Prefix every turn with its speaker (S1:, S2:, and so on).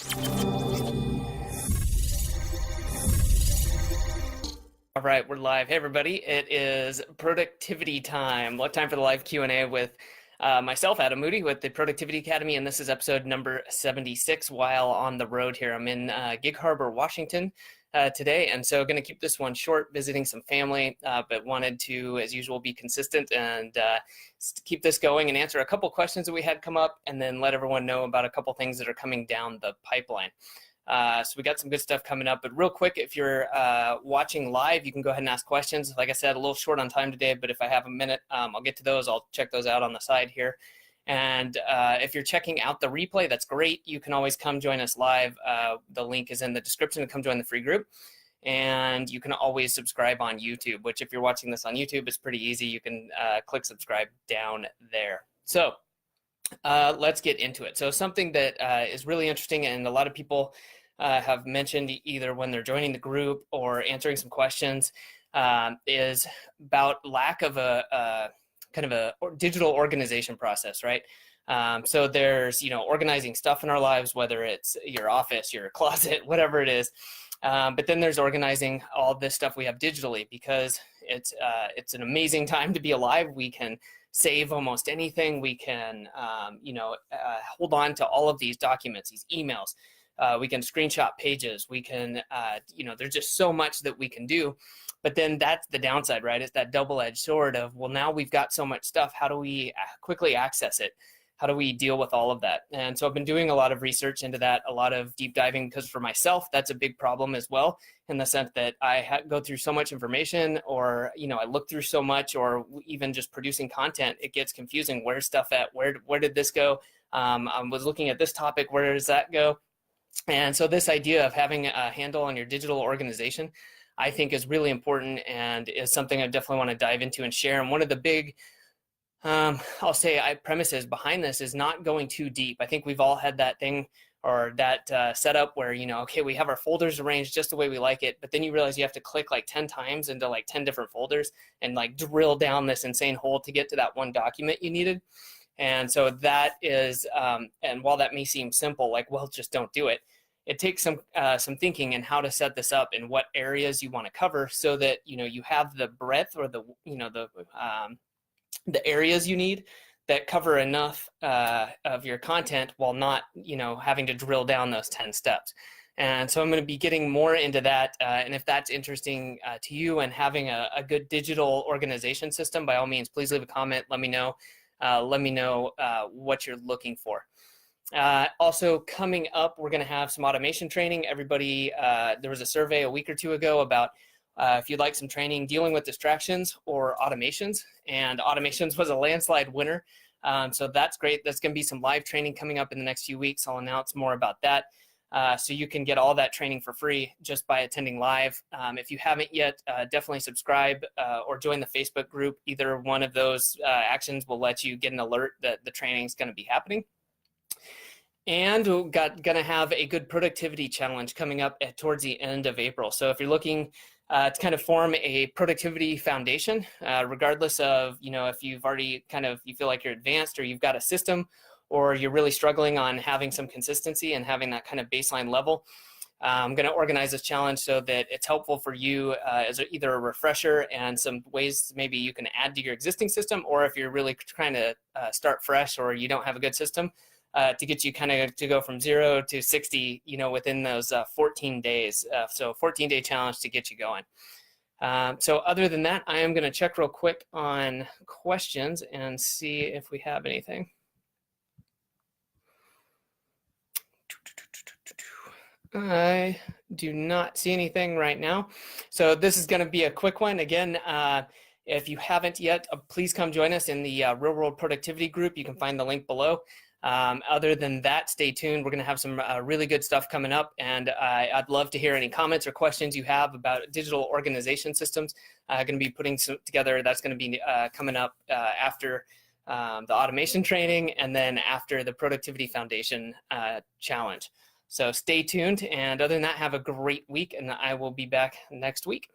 S1: All right, we're live. Hey, everybody. It is productivity time. What time for the live Q&A with myself, Adam Moody, with the Productivity Academy, and this is episode number 76 while on the road here. I'm in Gig Harbor, Washington today, and so going to keep this one short, visiting some family, but wanted to, as usual, be consistent and keep this going and answer a couple questions that we had come up, and then let everyone know about a couple things that are coming down the pipeline. So we got some good stuff coming up, but real quick, if you're watching live, you can go ahead and ask questions. Like I said, a little short on time today, but if I have a minute, I'll get to those. I'll check those out on the side here. And if you're checking out the replay, that's great. You can always come join us live. The link is in the description to come join the free group. And you can always subscribe on YouTube, which if you're watching this on YouTube, it's pretty easy. You can click subscribe down there. So let's get into it. So something that is really interesting, and a lot of people have mentioned either when they're joining the group or answering some questions, is about lack of a kind of a digital organization process, right? So there's, organizing stuff in our lives, whether it's your office, your closet, whatever it is. But then there's organizing all this stuff we have digitally, because it's an amazing time to be alive. We can save almost anything. We can, hold on to all of these documents, these emails. We can screenshot pages. We can, there's just so much that we can do. But then that's the downside, right? It's that double-edged sword of, well, now we've got so much stuff. How do we quickly access it? How do we deal with all of that? And so I've been doing a lot of research into that, a lot of deep diving, because for myself, that's a big problem as well, in the sense that I go through so much information, or, I look through so much, or even just producing content, it gets confusing. Where's stuff at? Where did this go? I was looking at this topic. Where does that go? And so this idea of having a handle on your digital organization, I think, is really important, and is something I definitely want to dive into and share. And one of the big premises behind this is not going too deep. I think we've all had that thing, or that setup where, okay, we have our folders arranged just the way we like it, but then you realize you have to click like 10 times into like 10 different folders and like drill down this insane hole to get to that one document you needed. And so that is, and while that may seem simple, like, well, just don't do it. It takes some thinking and how to set this up and what areas you want to cover, so that, you have the breadth, or the areas you need that cover enough of your content, while not, having to drill down those 10 steps. And so I'm going to be getting more into that. And if that's interesting to you, and having a good digital organization system, by all means, please leave a comment. Let me know. What you're looking for. Also coming up, we're going to have some automation training. Everybody, there was a survey a week or two ago about if you'd like some training dealing with distractions or automations, and automations was a landslide winner. So that's great. There's going to be some live training coming up in the next few weeks. I'll announce more about that. So you can get all that training for free just by attending live. If you haven't yet, definitely subscribe or join the Facebook group. Either one of those actions will let you get an alert that the training is going to be happening. And we're going to have a good productivity challenge coming up towards the end of April. So if you're looking to kind of form a productivity foundation, regardless of, if you've already you feel like you're advanced, or you've got a system, or you're really struggling on having some consistency and having that kind of baseline level, I'm going to organize this challenge so that it's helpful for you as either a refresher and some ways maybe you can add to your existing system, or if you're really trying to start fresh, or you don't have a good system, to get you kind of to go from 0 to 60, within those 14 days. So 14-day challenge to get you going. So other than that, I am going to check real quick on questions and see if we have anything. I do not see anything right now. So this is going to be a quick one. Again, if you haven't yet, please come join us in the Real World Productivity group. You can find the link below. Other than that, stay tuned. We're going to have some really good stuff coming up, and I'd love to hear any comments or questions you have about digital organization systems. I'm going to be putting some together. That's going to be coming up after the automation training, and then after the Productivity Foundation challenge. So stay tuned, and other than that, have a great week, and I will be back next week.